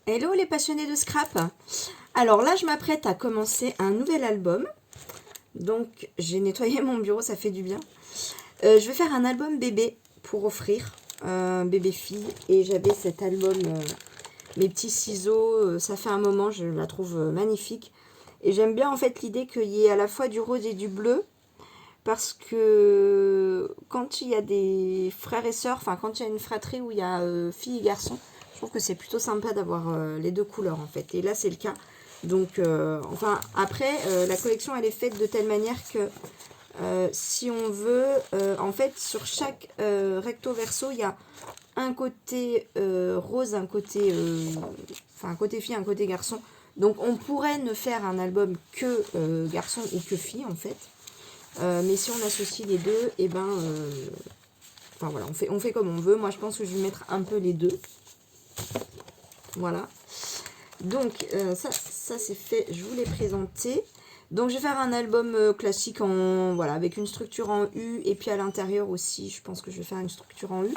Hello les passionnés de scrap. Alors là, je m'apprête à commencer un nouvel album. Donc j'ai nettoyé mon bureau, ça fait du bien. Je vais faire un album bébé pour offrir, bébé fille. Et j'avais cet album, mes petits ciseaux, ça fait un moment, je la trouve magnifique. Et j'aime bien en fait l'idée qu'il y ait à la fois du rose et du bleu. Parce que quand il y a des frères et sœurs, enfin quand il y a une fratrie où il y a filles et garçons, je trouve que c'est plutôt sympa d'avoir les deux couleurs en fait. Et là c'est le cas. Donc enfin après la collection elle est faite de telle manière que si on veut, en fait sur chaque recto verso il y a un côté rose, un côté, enfin un côté fille, un côté garçon. Donc on pourrait ne faire un album que garçon ou que fille en fait. Mais si on associe les deux, et ben, enfin voilà, on fait comme on veut. Moi, je pense que je vais mettre un peu les deux. Voilà. Donc, ça c'est fait. Je vous l'ai présenté. Donc, je vais faire un album classique en, voilà, avec une structure en U. Et puis à l'intérieur aussi, je pense que je vais faire une structure en U.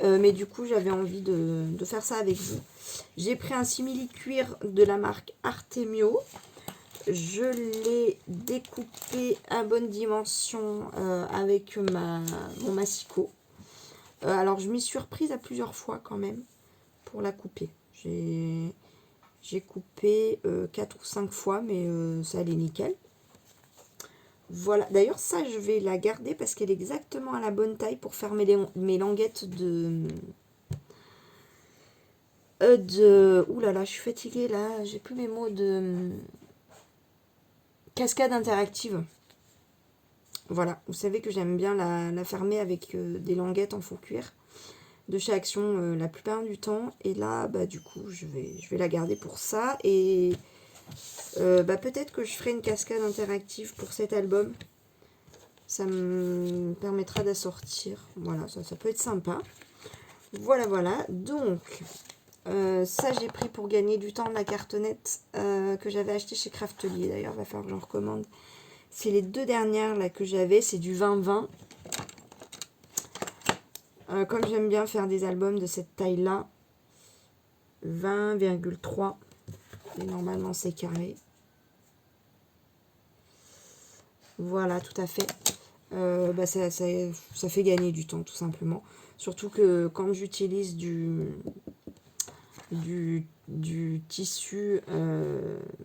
Mais du coup, j'avais envie de faire ça avec vous. J'ai pris un simili-cuir de la marque Artemio. Je l'ai découpé à bonne dimension avec mon massicot. Alors je m'y suis reprise à plusieurs fois quand même pour la couper. J'ai coupé 4 ou 5 fois, mais ça allait nickel. Voilà, d'ailleurs ça je vais la garder parce qu'elle est exactement à la bonne taille pour faire mes languettes ouh là là, je suis fatiguée là, j'ai plus mes mots de cascade interactive. Voilà, vous savez que j'aime bien la fermer avec des languettes en faux cuir de chez Action la plupart du temps. Et là, bah, du coup, je vais la garder pour ça. Et bah, peut-être que je ferai une cascade interactive pour cet album. Ça me permettra d'assortir. Voilà, ça peut être sympa. Voilà, voilà. Donc, ça, j'ai pris pour gagner du temps la cartonnette que j'avais acheté chez Craftelier. D'ailleurs, il va falloir que j'en recommande. C'est les deux dernières là que j'avais, c'est du 20-20. Comme j'aime bien faire des albums de cette taille-là, 20,3. Et normalement c'est carré. Voilà, tout à fait. Bah ça fait gagner du temps tout simplement. Surtout que quand j'utilise du tissu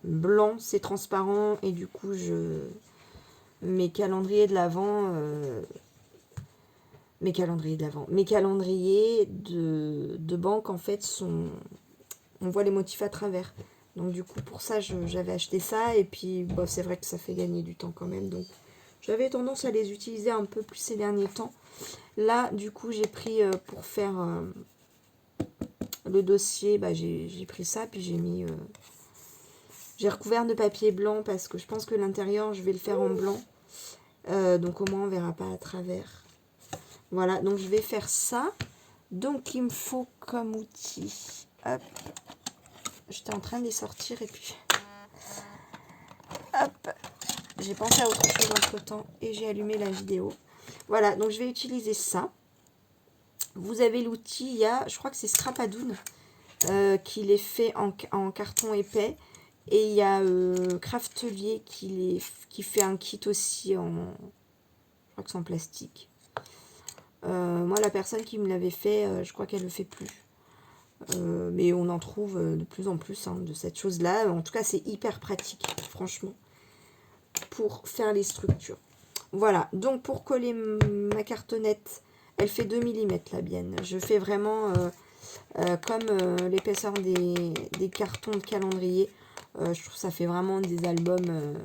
blanc, c'est transparent et du coup mes calendriers de l'Avent, mes calendriers de banque en fait on voit les motifs à travers. Donc du coup pour ça j'avais acheté ça et puis bon, c'est vrai que ça fait gagner du temps quand même. Donc j'avais tendance à les utiliser un peu plus ces derniers temps. Là du coup j'ai pris pour faire le dossier, bah, j'ai pris ça puis j'ai recouvert de papier blanc parce que je pense que l'intérieur je vais le faire en blanc. Donc au moins on verra pas à travers. Voilà, donc je vais faire ça. Donc il me faut comme outil. Hop. J'étais en train de les sortir et puis... Hop. J'ai pensé à autre chose entre temps et j'ai allumé la vidéo. Voilà, donc je vais utiliser ça. Vous avez l'outil, il y a, je crois que c'est Scrapadoon qui les fait en carton épais. Et il y a Craftelier qui fait un kit aussi en... Je crois que c'est en plastique. Moi, la personne qui me l'avait fait, je crois qu'elle ne le fait plus. Mais on en trouve de plus en plus hein, de cette chose-là. En tout cas, c'est hyper pratique, franchement, pour faire les structures. Voilà, donc pour coller ma cartonnette, elle fait 2 mm la bienne. Je fais vraiment comme l'épaisseur des cartons de calendrier. Je trouve que ça fait vraiment des albums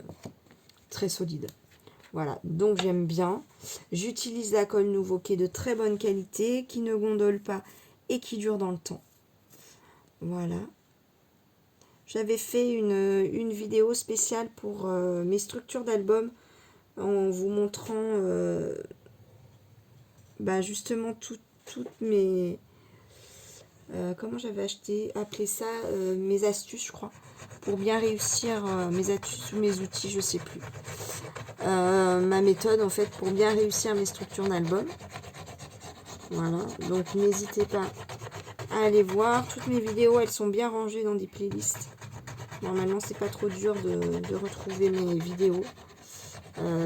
très solides. Voilà, donc j'aime bien. J'utilise la colle Nouveau qui est de très bonne qualité, qui ne gondole pas et qui dure dans le temps. Voilà. J'avais fait une vidéo spéciale pour mes structures d'album en vous montrant bah justement toutes mes... comment j'avais appelé ça mes astuces, je crois, pour bien réussir mes astuces ou mes outils, je sais plus. Ma méthode en fait pour bien réussir mes structures d'album. Voilà, donc n'hésitez pas à aller voir. Toutes mes vidéos, elles sont bien rangées dans des playlists. Normalement, c'est pas trop dur de retrouver mes vidéos.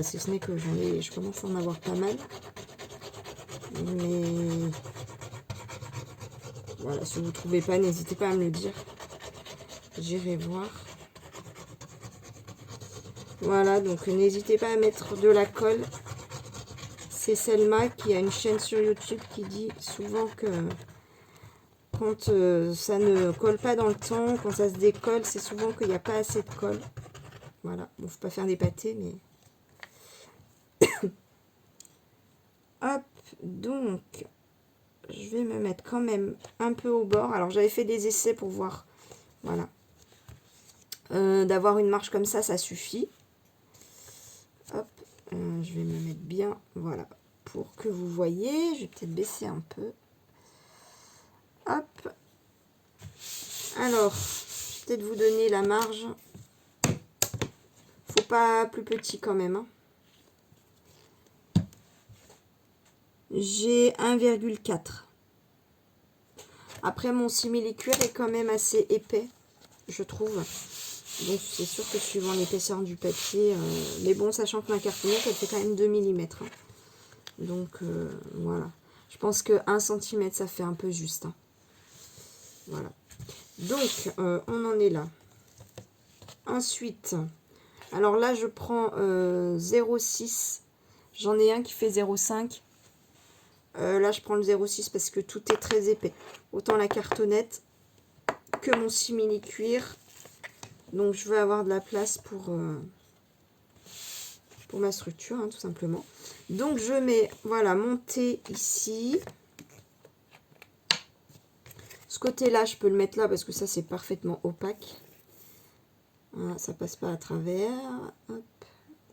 Si ce n'est que je commence à en avoir pas mal. Mais voilà, si vous ne trouvez pas, n'hésitez pas à me le dire. J'irai voir. Voilà, donc n'hésitez pas à mettre de la colle. C'est Selma qui a une chaîne sur YouTube qui dit souvent que quand ça ne colle pas dans le temps, quand ça se décolle, c'est souvent qu'il n'y a pas assez de colle. Voilà, bon, faut pas faire des pâtés, mais... Hop, donc, je vais me mettre quand même un peu au bord. Alors, j'avais fait des essais pour voir, voilà. D'avoir une marge comme ça suffit. Hop, je vais me mettre bien, voilà, pour que vous voyez. Je vais peut-être baisser un peu. Hop. Alors, je vais peut-être vous donner la marge. Faut pas plus petit quand même, hein. J'ai 1,4. Après, mon simili-cuir est quand même assez épais, je trouve. Donc, c'est sûr que suivant l'épaisseur du papier... mais bon, sachant que ma cartonnette, elle fait quand même 2 mm. Hein. Donc, voilà. Je pense que 1 cm, ça fait un peu juste. Hein. Voilà. Donc, on en est là. Ensuite, alors là, je prends 0,6. J'en ai un qui fait 0,5. Là, je prends le 0,6 parce que tout est très épais. Autant la cartonnette que mon simili-cuir. Donc, je veux avoir de la place pour ma structure, hein, tout simplement. Donc, je mets, voilà, mon thé ici. Ce côté-là, je peux le mettre là parce que ça, c'est parfaitement opaque. Voilà, ça passe pas à travers. Hop.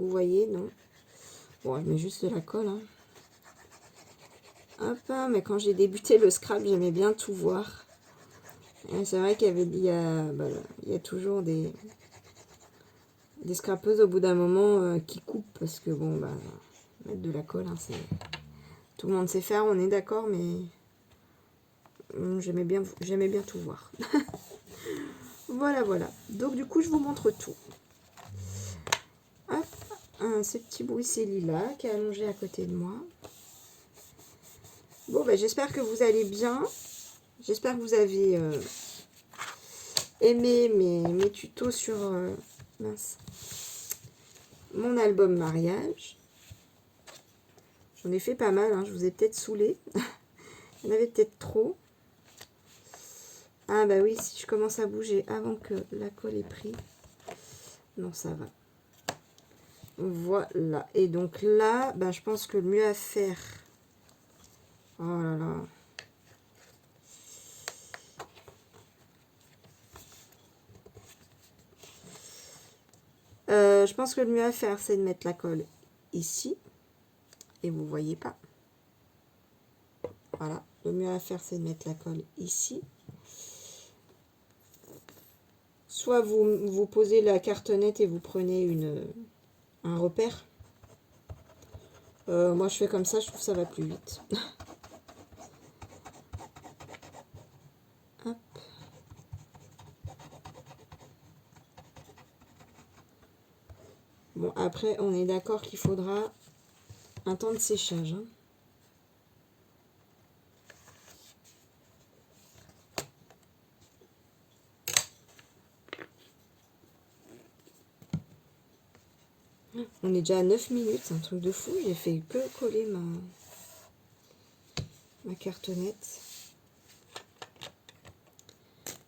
Vous voyez, non? Bon, je mets juste de la colle, hein. Hop, mais quand j'ai débuté le scrap, j'aimais bien tout voir. C'est vrai il y a toujours des scrapeuses au bout d'un moment qui coupent parce que bon, bah, mettre de la colle, hein, tout le monde sait faire, on est d'accord, mais j'aimais bien tout voir. Voilà, voilà. Donc du coup, je vous montre tout. Hop, ce petit bruxelli là qui est allongé à côté de moi. Bon, ben, j'espère que vous allez bien. J'espère que vous avez aimé mes tutos sur mon album mariage. J'en ai fait pas mal, hein, je vous ai peut-être saoulé. Il y en avait peut-être trop. Ah bah oui, si je commence à bouger avant que la colle ait pris. Non, ça va. Voilà. Et donc là, ben, je pense que le mieux à faire... Oh là là. Je pense que le mieux à faire, c'est de mettre la colle ici. Et vous voyez pas. Voilà. Le mieux à faire, c'est de mettre la colle ici. Soit vous posez la cartonnette et vous prenez un repère. Moi, je fais comme ça, je trouve que ça va plus vite. Hop. Bon, après, on est d'accord qu'il faudra un temps de séchage. Hein. On est déjà à 9 minutes, c'est un truc de fou. J'ai fait que coller ma cartonnette.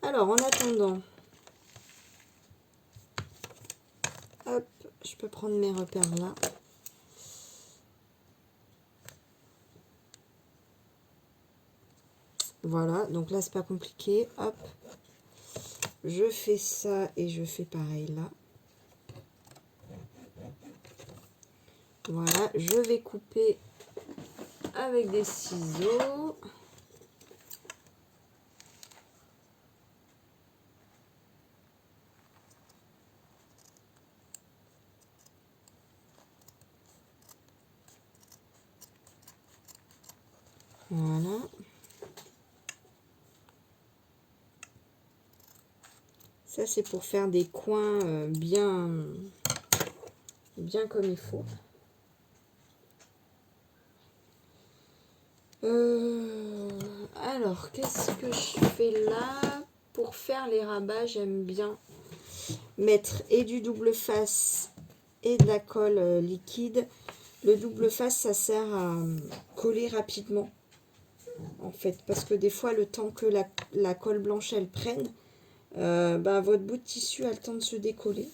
Alors, en attendant, hop, je peux prendre mes repères là. Voilà, donc là, c'est pas compliqué. Hop, je fais ça et je fais pareil là. Voilà, je vais couper avec des ciseaux. Voilà. Ça, c'est pour faire des coins bien comme il faut. Alors, qu'est-ce que je fais là? Pour faire les rabats, j'aime bien mettre et du double face et de la colle liquide. Le double face, ça sert à coller rapidement, en fait, parce que des fois, le temps que la colle blanche, elle prenne, votre bout de tissu a le temps de se décoller.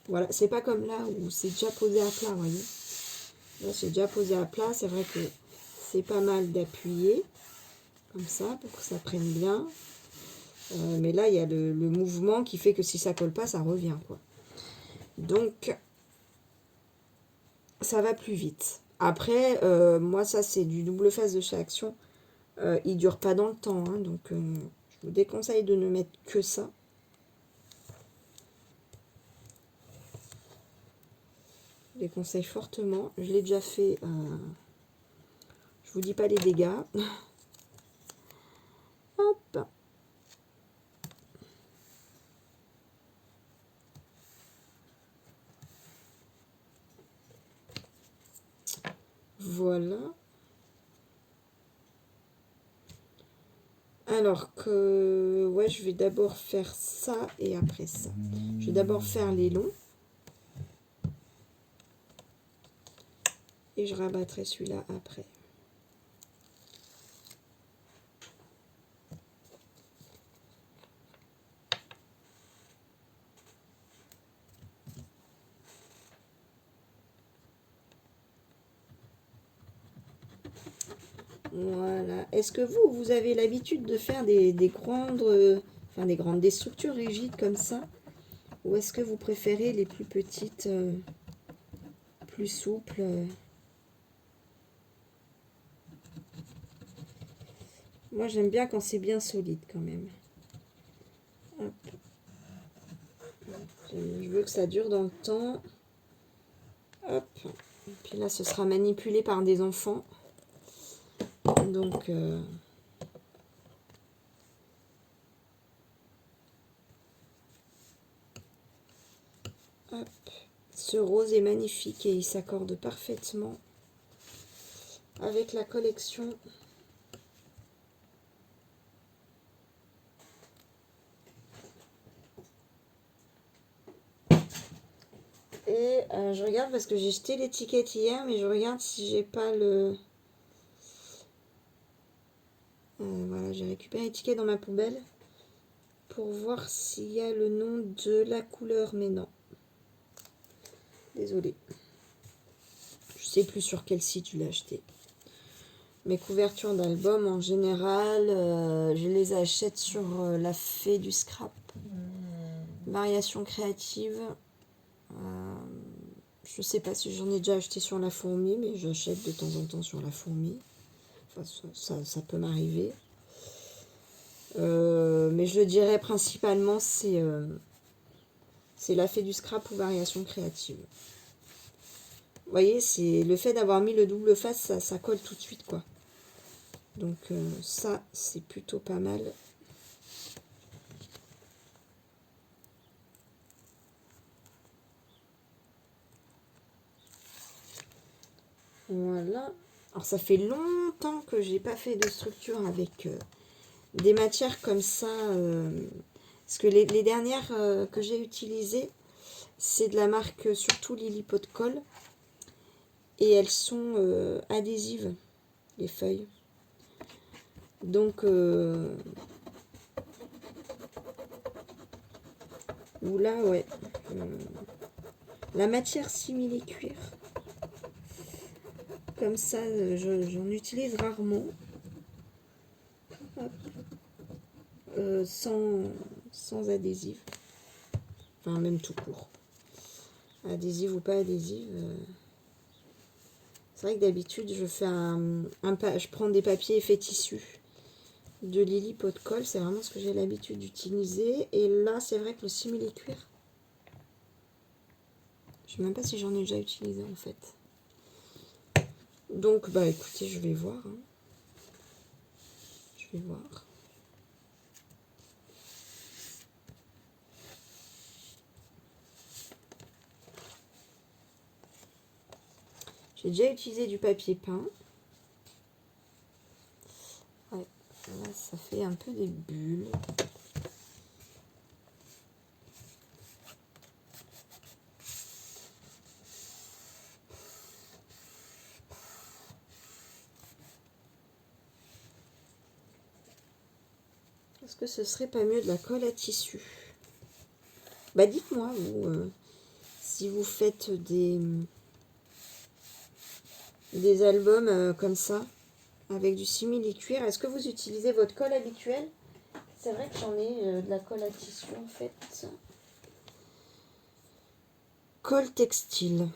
Voilà, c'est pas comme là où c'est déjà posé à plat, vous voyez. Là, c'est déjà posé à plat, c'est vrai que c'est pas mal d'appuyer, comme ça, pour que ça prenne bien. Mais là, il y a le mouvement qui fait que si ça colle pas, ça revient, quoi. Donc, ça va plus vite. Après, moi, ça, c'est du double face de chez Action. Il dure pas dans le temps, hein, donc je vous déconseille de ne mettre que ça. Je déconseille fortement. Je l'ai déjà fait. Je vous dis pas les dégâts. Hop. Voilà. Alors que, ouais, je vais d'abord faire ça et après ça. Je vais d'abord faire les longs. Et je rabattrai celui-là après. Voilà. Est-ce que vous avez l'habitude de faire des grandes, des structures rigides comme ça? Ou est-ce que vous préférez les plus petites, plus souples? Moi, j'aime bien quand c'est bien solide quand même. Hop. Je veux que ça dure dans le temps. Hop. Et puis là, ce sera manipulé par des enfants. Donc, hop. Ce rose est magnifique et il s'accorde parfaitement avec la collection. Et je regarde parce que j'ai jeté l'étiquette hier, mais je regarde si j'ai pas le... voilà, j'ai récupéré l'étiquette dans ma poubelle pour voir s'il y a le nom de la couleur, mais non. Désolée. Je sais plus sur quel site je l'ai acheté. Mes couvertures d'albums, en général, je les achète sur la Fée du Scrap. Variation créative. Je sais pas si j'en ai déjà acheté sur la Fourmi, mais j'achète de temps en temps sur la Fourmi. Enfin, ça peut m'arriver. Mais je dirais principalement c'est la Fée du Scrap ou Variation créative. Vous voyez, c'est le fait d'avoir mis le double face, ça colle tout de suite, quoi. Donc ça, c'est plutôt pas mal. Voilà. Alors ça fait longtemps que j'ai pas fait de structure avec des matières comme ça. Parce que les dernières que j'ai utilisées, c'est de la marque surtout Lily Pot de Colle. Et elles sont adhésives, les feuilles. Donc, là, ouais. La matière simili-cuir. Comme ça, j'en utilise rarement. Hop. Sans adhésif. Enfin, même tout court. Adhésive ou pas adhésive. C'est vrai que d'habitude, je fais je prends des papiers effets tissu de Lily Pot de Colle. C'est vraiment ce que j'ai l'habitude d'utiliser. Et là, c'est vrai que le simili-cuir, je ne sais même pas si j'en ai déjà utilisé en fait. Donc, bah écoutez, je vais voir. Hein. Je vais voir. J'ai déjà utilisé du papier peint. Ouais, là, ça fait un peu des bulles. Est-ce que ce serait pas mieux de la colle à tissu? Bah dites-moi, vous, si vous faites des albums comme ça, avec du simili-cuir, est-ce que vous utilisez votre colle habituelle? C'est vrai que j'en ai de la colle à tissu en fait. Colle textile.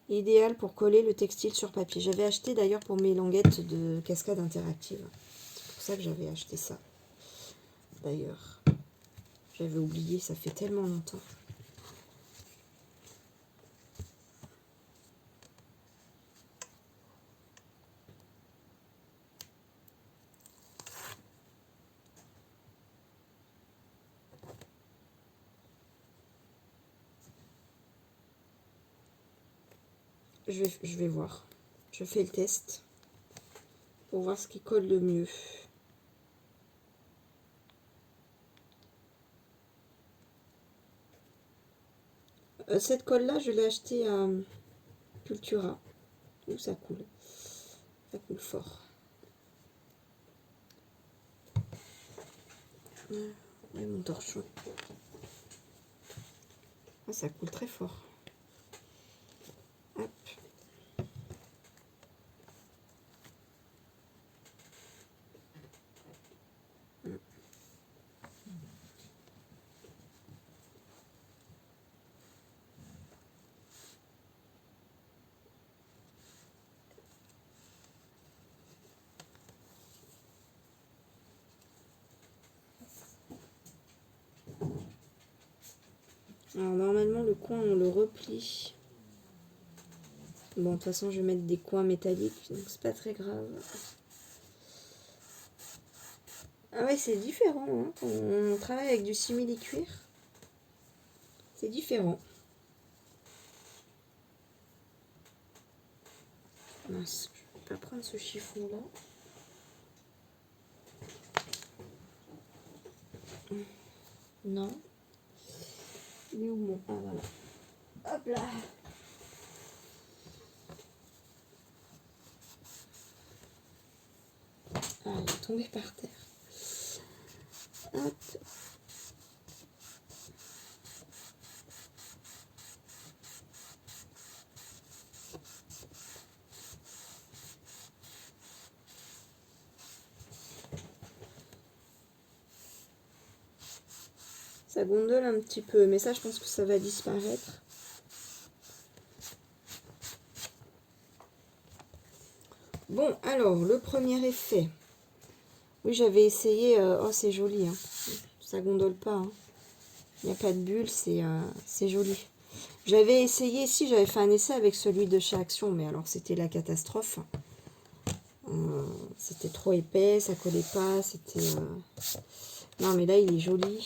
Idéal pour coller le textile sur papier. J'avais acheté d'ailleurs pour mes languettes de cascade interactive. C'est pour ça que j'avais acheté ça. D'ailleurs, j'avais oublié, ça fait tellement longtemps. Je vais voir. Je fais le test pour voir ce qui colle le mieux. Cette colle-là, je l'ai achetée à Cultura. Où ça coule. Ça coule fort. Ouais, mon torchon. Ah, ça coule très fort. Hop. Alors normalement le coin on le replie. Bon de toute façon je vais mettre des coins métalliques donc c'est pas très grave. Ah ouais c'est différent hein, quand on travaille avec du simili-cuir. C'est différent. Mince, je vais pas prendre ce chiffon là. Non. Il est où mon... Ah voilà. Hop là. Ah, il est tombé par terre. Hop. Ça gondole un petit peu, mais ça je pense que ça va disparaître. Bon, alors, le premier effet. Oui, j'avais essayé... oh, c'est joli. Hein. Ça gondole pas. Hein. Il n'y a pas de bulle, c'est joli. J'avais essayé, si, j'avais fait un essai avec celui de chez Action, mais alors c'était la catastrophe. C'était trop épais, ça collait pas, c'était... Non, mais là, il est joli.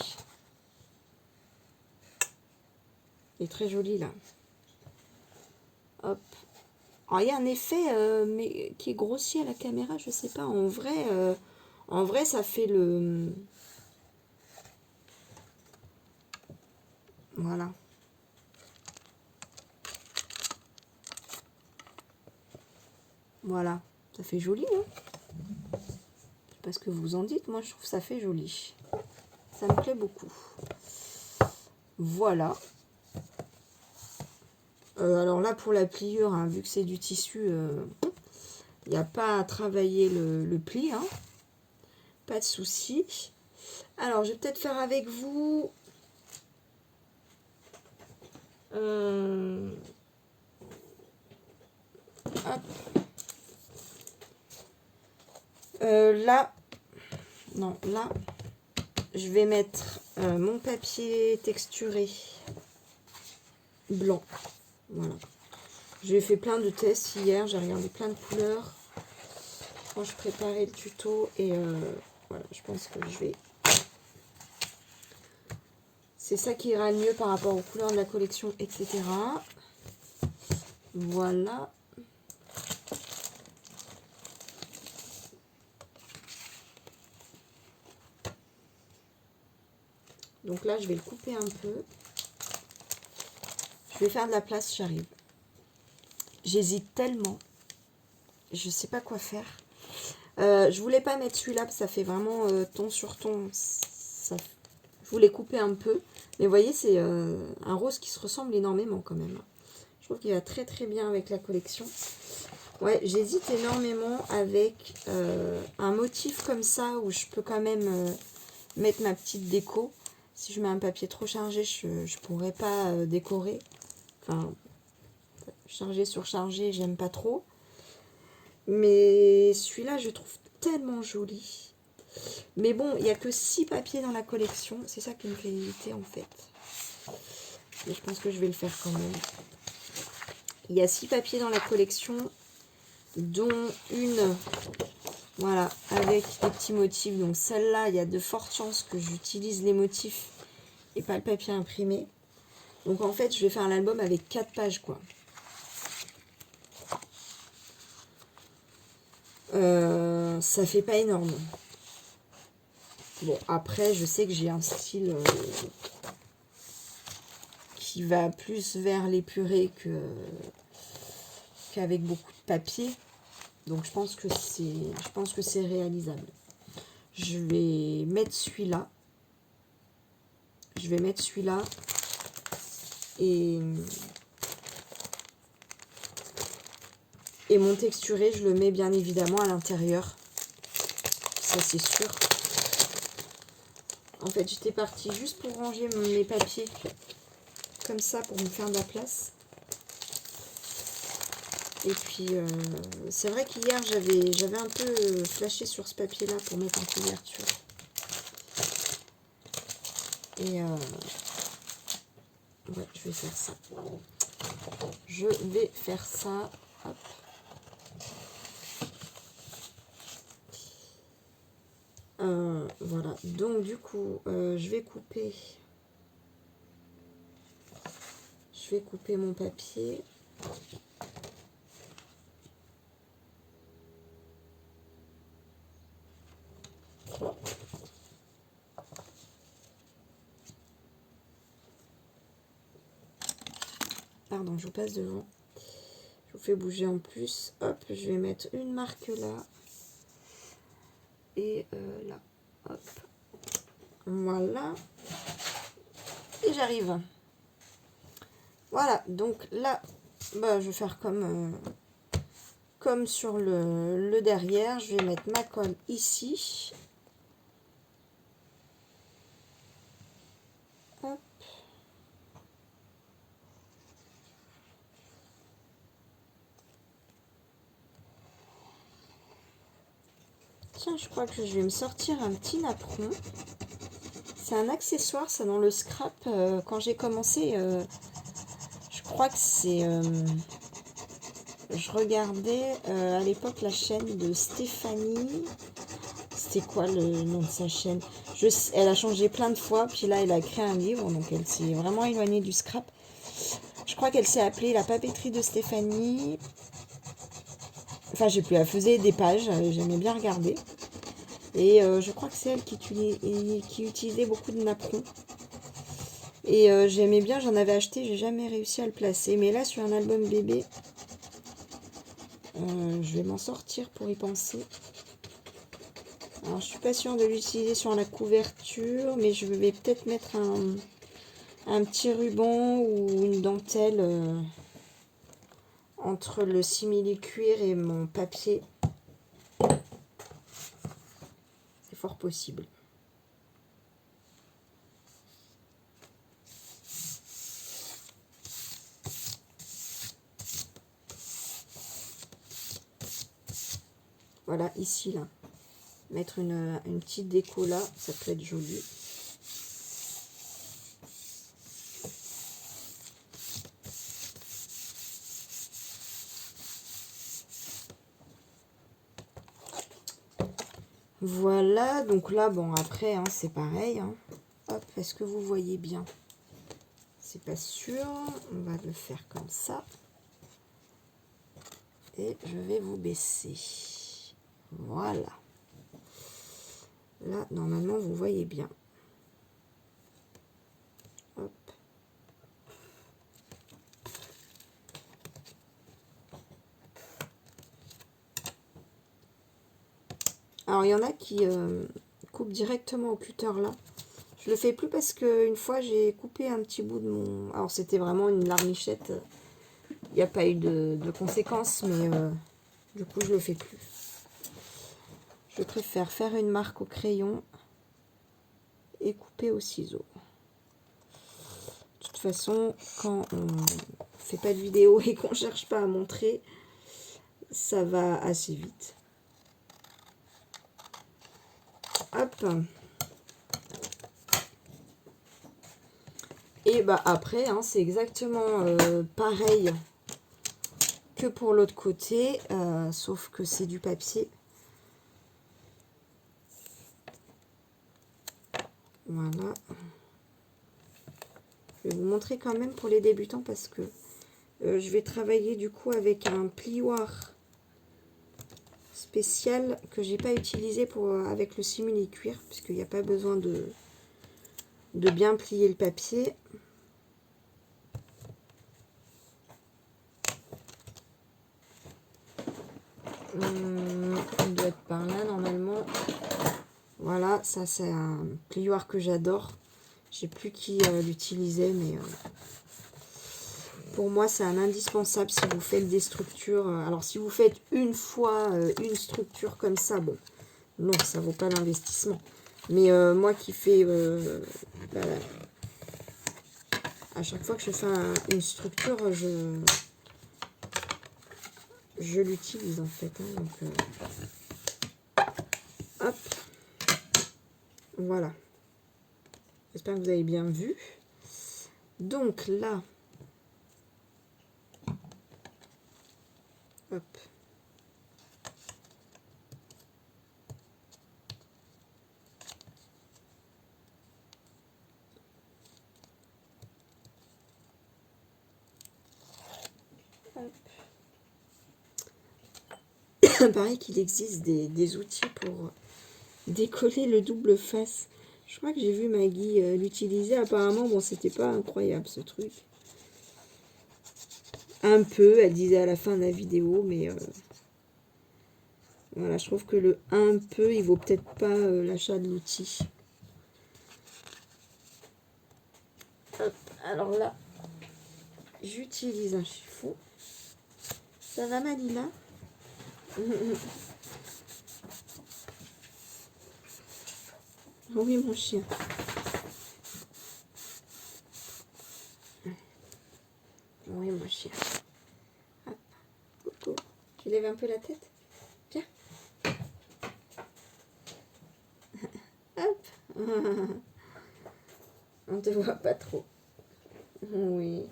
Il est très joli, là. Hop. Alors, il y a un effet mais qui est grossier à la caméra, je sais pas. En vrai, ça fait le... Voilà. Voilà. Ça fait joli, hein. Je sais pas ce que vous en dites. Moi, je trouve que ça fait joli. Ça me plaît beaucoup. Voilà. Alors là, pour la pliure, hein, vu que c'est du tissu, il n'y a pas à travailler le pli. Hein. Pas de souci. Alors, je vais peut-être faire avec vous... hop. Là, non, là, je vais mettre mon papier texturé blanc. Voilà. J'ai fait plein de tests hier, j'ai regardé plein de couleurs quand je préparais le tuto et Voilà, je pense que je vais... C'est ça qui ira le mieux par rapport aux couleurs de la collection, etc. Voilà. Donc là, je vais le couper un peu. Je vais faire de la place, j'arrive. J'hésite tellement. Je sais pas quoi faire. Je voulais pas mettre celui-là, parce que ça fait vraiment ton sur ton. Ça, je voulais couper un peu. Mais vous voyez, c'est un rose qui se ressemble énormément quand même. Je trouve qu'il va très très bien avec la collection. Ouais, j'hésite énormément avec un motif comme ça, où je peux quand même mettre ma petite déco. Si je mets un papier trop chargé, je ne pourrais pas décorer. Enfin, chargé sur chargé, j'aime pas trop. Mais celui-là, je trouve tellement joli. Mais bon, il n'y a que 6 papiers dans la collection. C'est ça qui me fait hésiter en fait. Mais je pense que je vais le faire quand même. Il y a 6 papiers dans la collection, dont une, voilà, avec des petits motifs. Donc celle-là, il y a de fortes chances que j'utilise les motifs et pas le papier imprimé. Donc en fait, je vais faire l'album avec 4 pages, quoi. Ça fait pas énorme. Bon, après, je sais que j'ai un style qui va plus vers l'épuré qu'avec beaucoup de papier. Donc je pense que c'est réalisable. Je vais mettre celui-là. Je vais mettre celui-là. Et mon texturé, je le mets bien évidemment à l'intérieur. Ça, c'est sûr. En fait, j'étais partie juste pour ranger mes papiers. Comme ça, pour me faire de la place. Et puis, c'est vrai qu'hier, j'avais un peu flashé sur ce papier-là pour mettre en couverture. Et ouais, je vais faire ça. Je vais faire ça. Hop. Voilà. Donc, du coup, je vais couper. Je vais couper mon papier. Pardon, je vous passe devant. Je vous fais bouger en plus. Hop, je vais mettre une marque là. Et là. Hop. Voilà. Et j'arrive. Voilà, donc là, bah, je vais faire comme sur le derrière. Je vais mettre ma colle ici. Hop. Tiens, je crois que je vais me sortir un petit napperon. C'est un accessoire, ça, dans le scrap. Quand j'ai commencé, je crois que c'est... je regardais à l'époque la chaîne de Stéphanie. C'était quoi le nom de sa chaîne? Elle a changé plein de fois, puis là elle a créé un livre, donc elle s'est vraiment éloignée du scrap. Je crois qu'elle s'est appelée La papeterie de Stéphanie. Enfin, j'ai plus, elle faisait des pages, j'aimais bien regarder. Et je crois que c'est elle qui utilisait beaucoup de napperons. Et j'aimais bien, j'en avais acheté, j'ai jamais réussi à le placer. Mais là, sur un album bébé, je vais m'en sortir pour y penser. Alors, je suis pas sûre de l'utiliser sur la couverture, mais je vais peut-être mettre un petit ruban ou une dentelle entre le simili-cuir et mon papier. C'est fort possible. Voilà, ici, là. Mettre une petite déco là, ça peut être joli. Voilà, donc là, bon, après, hein, c'est pareil. Hein. Hop, est-ce que vous voyez bien? C'est pas sûr. On va le faire comme ça. Et je vais vous baisser. Voilà. Là, normalement, vous voyez bien. Hop. Alors, il y en a qui coupent directement au cutter là. Je le fais plus parce qu'une fois, j'ai coupé un petit bout de mon... Alors, c'était vraiment une larmichette. Il n'y a pas eu de conséquences, mais du coup, je le fais plus. Je préfère faire une marque au crayon et couper au ciseau. De toute façon, quand on fait pas de vidéo et qu'on cherche pas à montrer, ça va assez vite. Hop. Et bah après, hein, c'est exactement pareil que pour l'autre côté, sauf que c'est du papier. Voilà. Je vais vous montrer quand même pour les débutants parce que je vais travailler du coup avec un plioir spécial que j'ai pas utilisé pour avec le simili-cuir puisqu'il n'y a pas besoin de bien plier le papier. Il doit être par là normalement. Voilà, ça c'est un plioir que j'adore. Je sais plus qui l'utilisait, mais pour moi c'est un indispensable si vous faites des structures. Alors si vous faites une fois une structure comme ça, bon, non, ça vaut pas l'investissement. Mais moi qui fais bah, à chaque fois que je fais une structure, je l'utilise en fait. Hein, donc, hop, voilà. J'espère que vous avez bien vu. Donc là, hop. Pareil qu'il existe des outils pour décoller le double face. Je crois que j'ai vu Maggie l'utiliser. Apparemment, bon, c'était pas incroyable ce truc. Un peu, elle disait à la fin de la vidéo, mais voilà, je trouve que le un peu, il vaut peut-être pas l'achat de l'outil. Hop, alors là, j'utilise un chiffon. Ça va, Malina? Oui, mon chien. Oui, mon chien. Hop, coucou. Tu lèves un peu la tête? Viens. Hop. On te voit pas trop. Oui.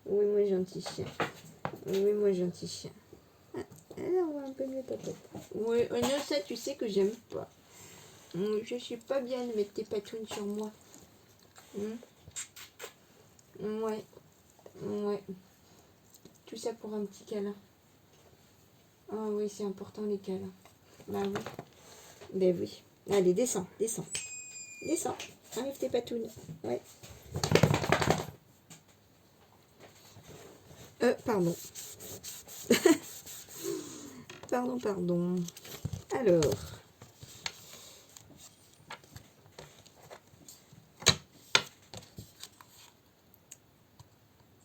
Oui, moi, gentil chien. Oui, moi, gentil chien. Ah, là, on voit un peu mieux ta tête. Oui, non, ça, tu sais que j'aime pas. Je suis pas bien de mettre tes patounes sur moi. Ouais. Ouais. Tout ça pour un petit câlin. Ah oui, c'est important les câlins. Bah oui. Ben oui. Allez, descends, descends. Descends. Enlève tes patounes. Ouais. Pardon. Pardon. Alors.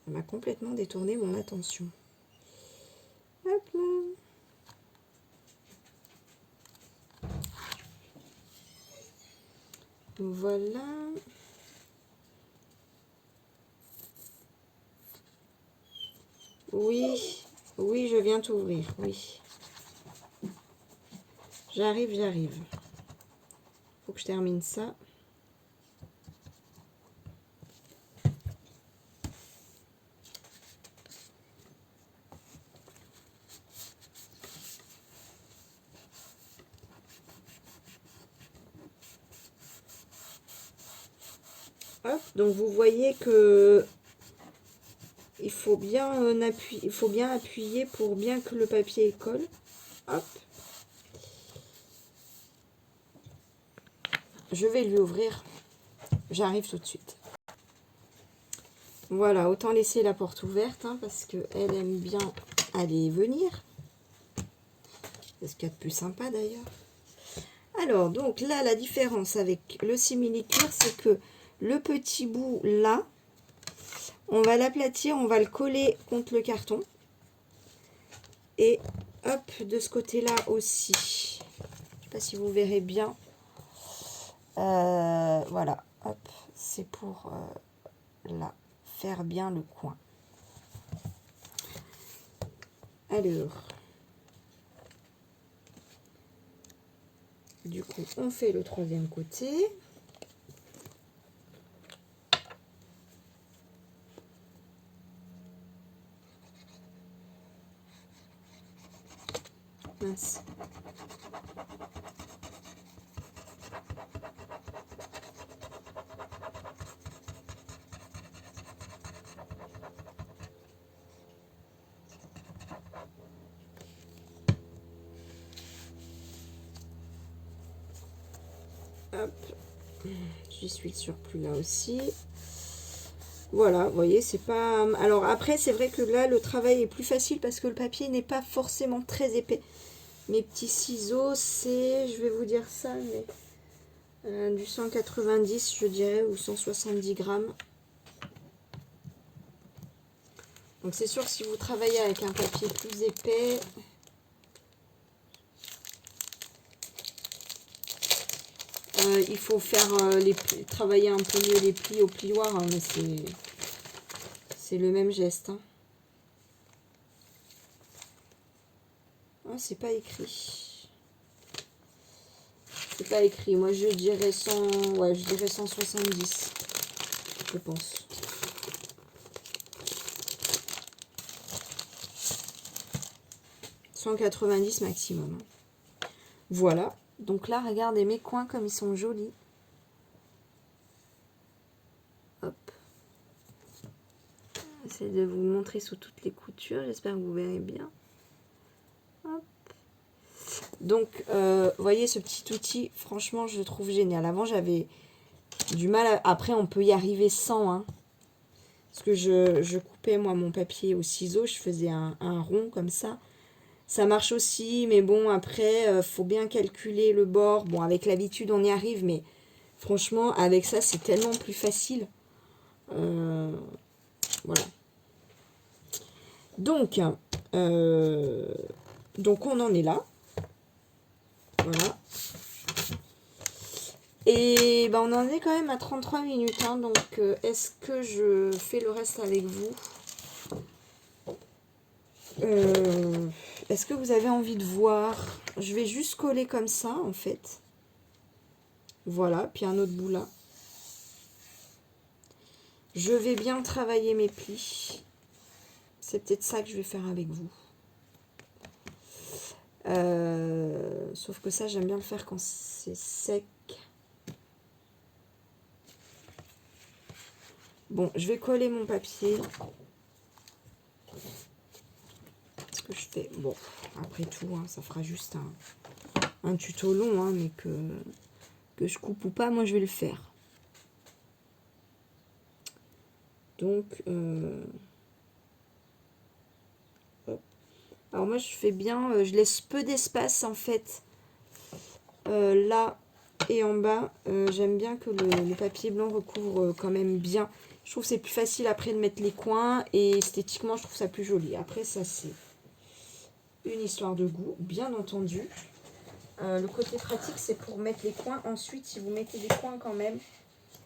Ça m'a complètement détourné mon attention. Hop là. Voilà. Oui. Oui, je viens t'ouvrir. Oui. J'arrive. Faut que je termine ça. Hop, donc vous voyez que il faut bien appuyer pour bien que le papier colle. Hop. Je vais lui ouvrir. J'arrive tout de suite. Voilà, autant laisser la porte ouverte hein, parce qu'elle aime bien aller et venir. C'est ce qu'il y a de plus sympa d'ailleurs. Alors, donc là, la différence avec le simili-cuir, c'est que le petit bout là, on va l'aplatir, on va le coller contre le carton. Et hop, de ce côté-là aussi. Je ne sais pas si vous verrez bien. Voilà, hop, c'est pour là, faire bien le coin. Alors, du coup, on fait le troisième côté. Mince. Hop, j'y suis le surplus là aussi. Voilà, vous voyez, c'est pas... Alors après, c'est vrai que là, le travail est plus facile parce que le papier n'est pas forcément très épais. Mes petits ciseaux, c'est, je vais vous dire ça, mais du 190, je dirais, ou 170 grammes. Donc c'est sûr que si vous travaillez avec un papier plus épais, il faut faire travailler un peu mieux les plis au plioir, hein, mais c'est le même geste. Hein. Ah, c'est pas écrit. C'est pas écrit. Moi, je dirais 100, ouais, je dirais 170, je pense. « 190 maximum. Voilà. Donc là, regardez mes coins comme ils sont jolis. Hop. J'essaie de vous montrer sous toutes les coutures. J'espère que vous verrez bien. Hop. Donc, vous voyez ce petit outil, franchement, je le trouve génial. Avant, j'avais du mal. Après, on peut y arriver sans. Hein, parce que je coupais, moi, mon papier au ciseau. Je faisais un rond comme ça. Ça marche aussi, mais bon, après, faut bien calculer le bord. Bon, avec l'habitude, on y arrive, mais franchement, avec ça, c'est tellement plus facile. Voilà. Donc, on en est là. Voilà. Et ben, on en est quand même à 33 minutes. Hein, donc, est-ce que je fais le reste avec vous? Est-ce que vous avez envie de voir? Je vais juste coller comme ça, en fait. Voilà, puis un autre bout là. Je vais bien travailler mes plis. C'est peut-être ça que je vais faire avec vous. Sauf que ça, j'aime bien le faire quand c'est sec. Bon, je vais coller mon papier. Ce que je fais. Bon, après tout, hein, ça fera juste un tuto long, hein, mais que je coupe ou pas, moi je vais le faire. Donc, hop. Alors moi je fais bien, je laisse peu d'espace en fait, là et en bas. J'aime bien que le papier blanc recouvre quand même bien. Je trouve que c'est plus facile après de mettre les coins et esthétiquement je trouve ça plus joli. Après ça c'est une histoire de goût, bien entendu. Le côté pratique c'est pour mettre les coins. Ensuite si vous mettez des coins quand même,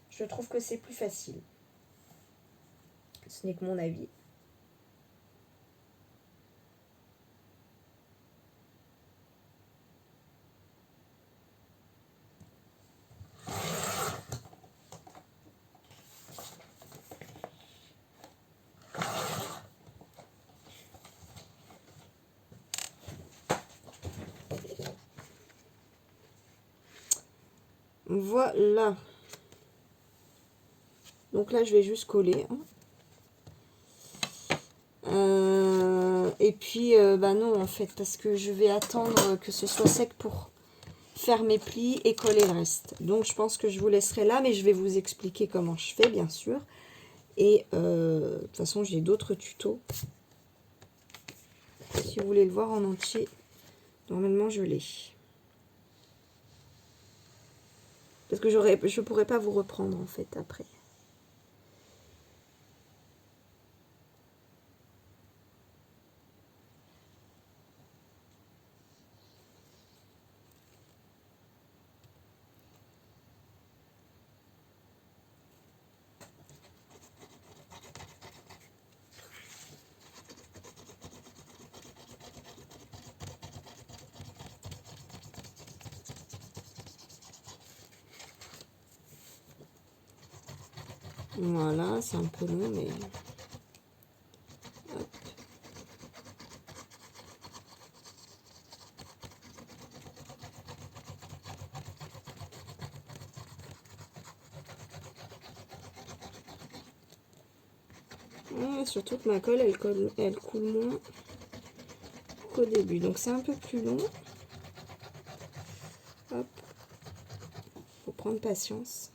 je trouve que c'est plus facile. Ce n'est que mon avis. Voilà. Donc là, je vais juste coller. Et puis, bah non, en fait, parce que je vais attendre que ce soit sec pour faire mes plis et coller le reste. Donc, je pense que je vous laisserai là, mais je vais vous expliquer comment je fais, bien sûr. Et de toute façon, j'ai d'autres tutos. Si vous voulez le voir en entier, normalement, je l'ai. Parce que je pourrais pas vous reprendre, en fait, après. Voilà, c'est un peu long, mais... Hop. Ouais, surtout que ma colle, elle coule moins qu'au début. Donc c'est un peu plus long. Hop. Faut prendre patience.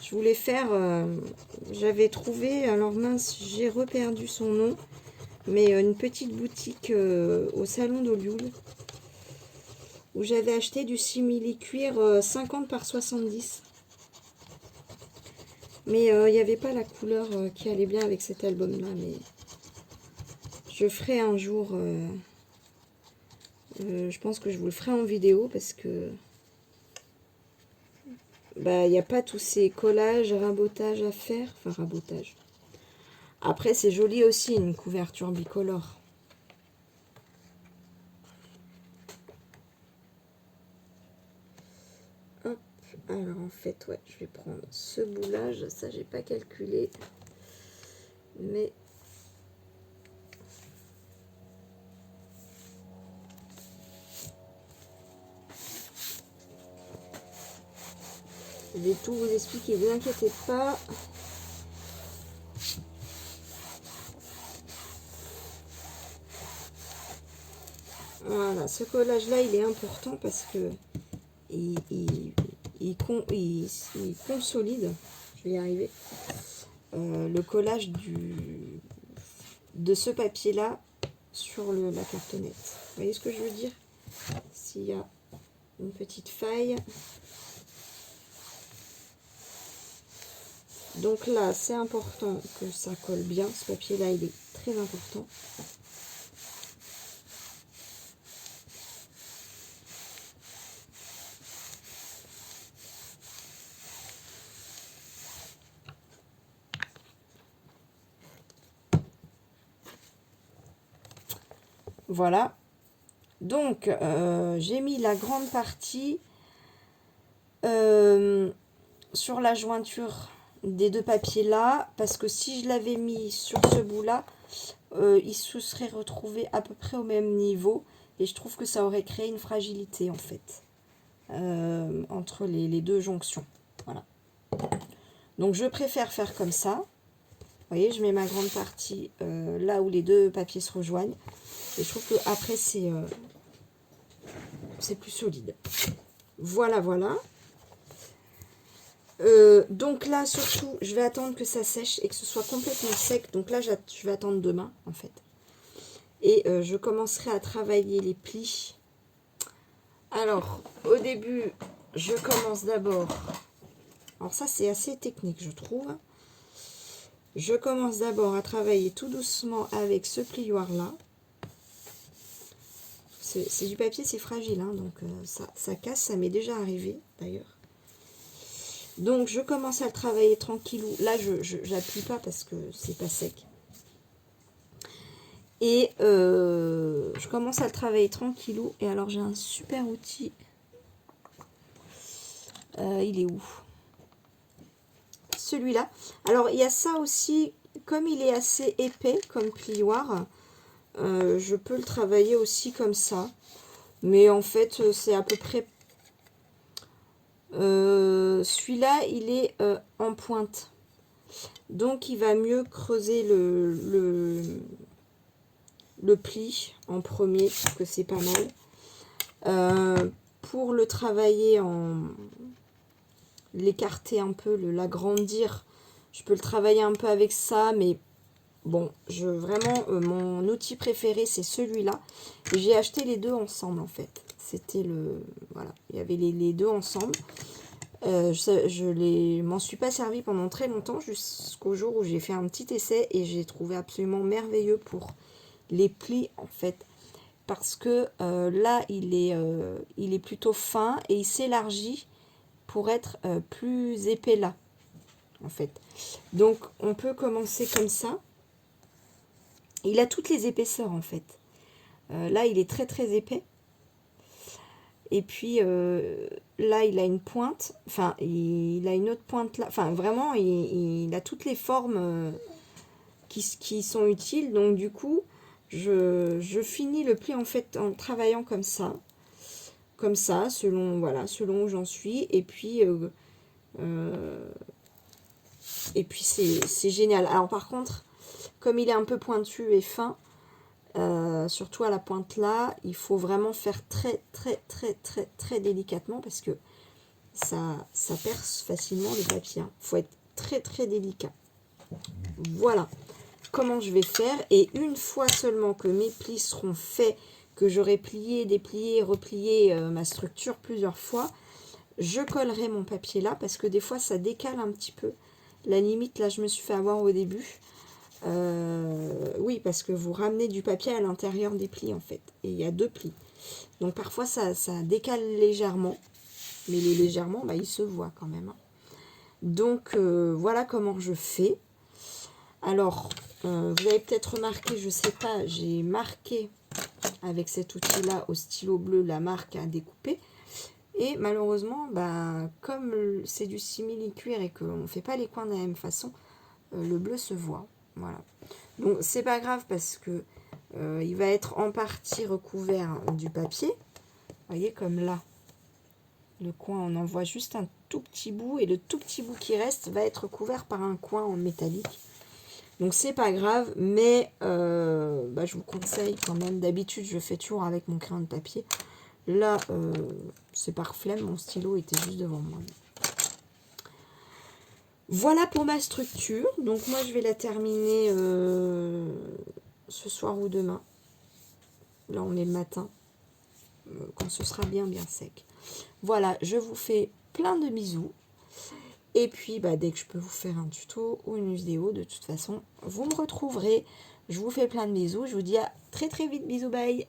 Je voulais faire, j'avais trouvé, alors mince, j'ai reperdu son nom, mais une petite boutique au salon d'Olioul, où j'avais acheté du simili-cuir 50 par 70. Mais il n'y avait pas la couleur qui allait bien avec cet album-là, mais je ferai un jour, je pense que je vous le ferai en vidéo, parce que bah, il n'y a pas tous ces collages, rabotages à faire, enfin rabotage. Après, c'est joli aussi, une couverture bicolore. Hop, alors en fait, ouais, je vais prendre ce boulage, ça j'ai pas calculé, mais je vais tout vous expliquer, ne vous inquiétez pas. Voilà, ce collage-là, il est important parce que il consolide, je vais y arriver, le collage de ce papier-là sur la cartonnette. Vous voyez ce que je veux dire? S'il y a une petite faille. Donc là, c'est important que ça colle bien. Ce papier-là, il est très important. Voilà. Donc, j'ai mis la grande partie sur la jointure des deux papiers là, parce que si je l'avais mis sur ce bout là, il se serait retrouvé à peu près au même niveau, et je trouve que ça aurait créé une fragilité en fait, entre les deux jonctions. Voilà. Donc je préfère faire comme ça. Vous voyez, je mets ma grande partie là où les deux papiers se rejoignent, et je trouve que après c'est plus solide. Voilà, voilà. Donc là, surtout, je vais attendre que ça sèche et que ce soit complètement sec. Donc là, je vais attendre demain, en fait. Et je commencerai à travailler les plis. Alors, au début, je commence d'abord... Alors ça, c'est assez technique, je trouve. Je commence d'abord à travailler tout doucement avec ce plioir-là. C'est du papier, c'est fragile, hein, donc ça casse. Ça m'est déjà arrivé, d'ailleurs. Donc je commence à le travailler tranquillou. Là je n'appuie pas parce que c'est pas sec. Et je commence à le travailler tranquillou. Et alors j'ai un super outil. Il est où? Celui-là. Alors il y a ça aussi comme il est assez épais comme plioir, je peux le travailler aussi comme ça. Mais en fait, c'est à peu près... celui-là, il est en pointe. Donc, il va mieux creuser le pli en premier, parce que c'est pas mal. Pour le travailler l'écarter un peu, l'agrandir, je peux le travailler un peu avec ça, mais bon, vraiment, mon outil préféré, c'est celui-là. J'ai acheté les deux ensemble, en fait. C'était voilà, il y avait les deux ensemble. Je m'en suis pas servi pendant très longtemps, jusqu'au jour où j'ai fait un petit essai et j'ai trouvé absolument merveilleux pour les plis, en fait. Parce que là, il est plutôt fin et il s'élargit pour être plus épais là, en fait. Donc, on peut commencer comme ça. Il a toutes les épaisseurs, en fait. Là, il est très, très épais. Et puis, là, il a une pointe. Enfin, il a une autre pointe là. Enfin, vraiment, il a toutes les formes qui sont utiles. Donc, du coup, je finis le pli, en fait, en travaillant comme ça. Comme ça, selon où j'en suis. Et puis c'est génial. Alors, par contre, comme il est un peu pointu et fin, surtout à la pointe là, il faut vraiment faire très très très très très délicatement parce que ça perce facilement le papier. Il faut être très très délicat. Voilà comment je vais faire. Et une fois seulement que mes plis seront faits, que j'aurai plié, déplié, replié ma structure plusieurs fois, je collerai mon papier là parce que des fois ça décale un petit peu. La limite, là je me suis fait avoir au début. Oui, parce que vous ramenez du papier à l'intérieur des plis en fait. Et il y a deux plis. Donc parfois ça décale légèrement. Mais les légèrement, il se voit quand même. Donc voilà comment je fais. Alors, vous avez peut-être remarqué, je sais pas, j'ai marqué avec cet outil-là au stylo bleu la marque à découper. Et malheureusement, comme c'est du simili-cuir et qu'on ne fait pas les coins de la même façon, le bleu se voit. Voilà. Donc c'est pas grave parce que il va être en partie recouvert du papier. Vous voyez comme là, le coin on en voit juste un tout petit bout et le tout petit bout qui reste va être couvert par un coin en métallique. Donc c'est pas grave, mais je vous conseille quand même. D'habitude je fais toujours avec mon crayon de papier. Là c'est par flemme, mon stylo était juste devant moi. Voilà pour ma structure. Donc moi je vais la terminer ce soir ou demain. Là on est le matin. Quand ce sera bien sec. Voilà, je vous fais plein de bisous. Et puis dès que je peux vous faire un tuto ou une vidéo, de toute façon, vous me retrouverez. Je vous fais plein de bisous. Je vous dis à très très vite. Bisous, bye.